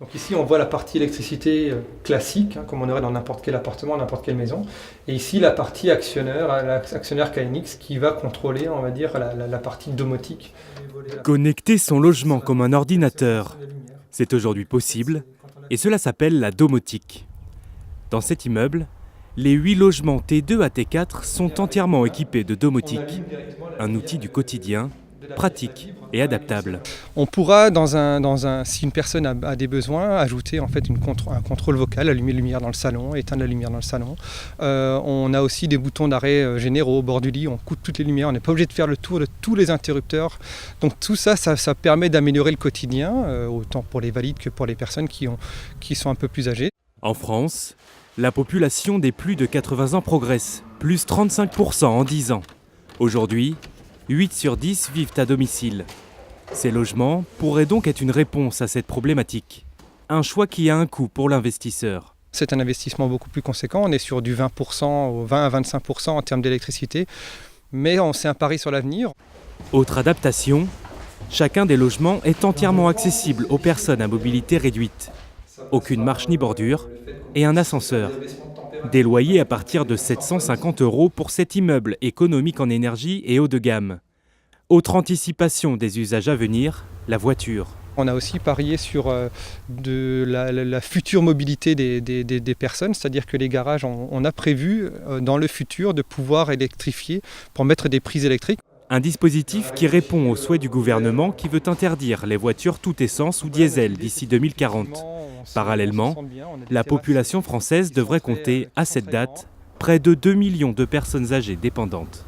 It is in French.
Donc ici, on voit la partie électricité classique, comme on aurait dans n'importe quel appartement, n'importe quelle maison. Et ici, la partie actionnaire, l'actionnaire KNX, qui va contrôler, on va dire, la partie domotique. Connecter son logement comme un ordinateur, c'est aujourd'hui possible, et cela s'appelle la domotique. Dans cet immeuble, les 8 logements T2 à T4 sont entièrement équipés de domotique, un outil du quotidien, pratique et adaptable. On pourra, si une personne a des besoins, ajouter en fait un contrôle vocal, allumer la lumière dans le salon, éteindre la lumière dans le salon. On a aussi des boutons d'arrêt généraux au bord du lit, on coupe toutes les lumières, on n'est pas obligé de faire le tour de tous les interrupteurs. Donc tout ça permet d'améliorer le quotidien, autant pour les valides que pour les personnes qui sont un peu plus âgées. En France, la population des plus de 80 ans progresse, plus 35% en 10 ans. Aujourd'hui, 8 sur 10 vivent à domicile. Ces logements pourraient donc être une réponse à cette problématique. Un choix qui a un coût pour l'investisseur. C'est un investissement beaucoup plus conséquent, on est sur du 20%, 20 à 25% en termes d'électricité, mais c'est un pari sur l'avenir. Autre adaptation, chacun des logements est entièrement accessible aux personnes à mobilité réduite. Aucune marche ni bordure et un ascenseur. Des loyers à partir de 750 € pour cet immeuble économique en énergie et haut de gamme. Autre anticipation des usages à venir, la voiture. On a aussi parié sur la future mobilité des personnes, c'est-à-dire que les garages, on a prévu dans le futur de pouvoir électrifier pour mettre des prises électriques. Un dispositif qui répond aux souhaits du gouvernement qui veut interdire les voitures tout essence ou diesel d'ici 2040. Parallèlement, la population française devrait compter, à cette date, près de 2 millions de personnes âgées dépendantes.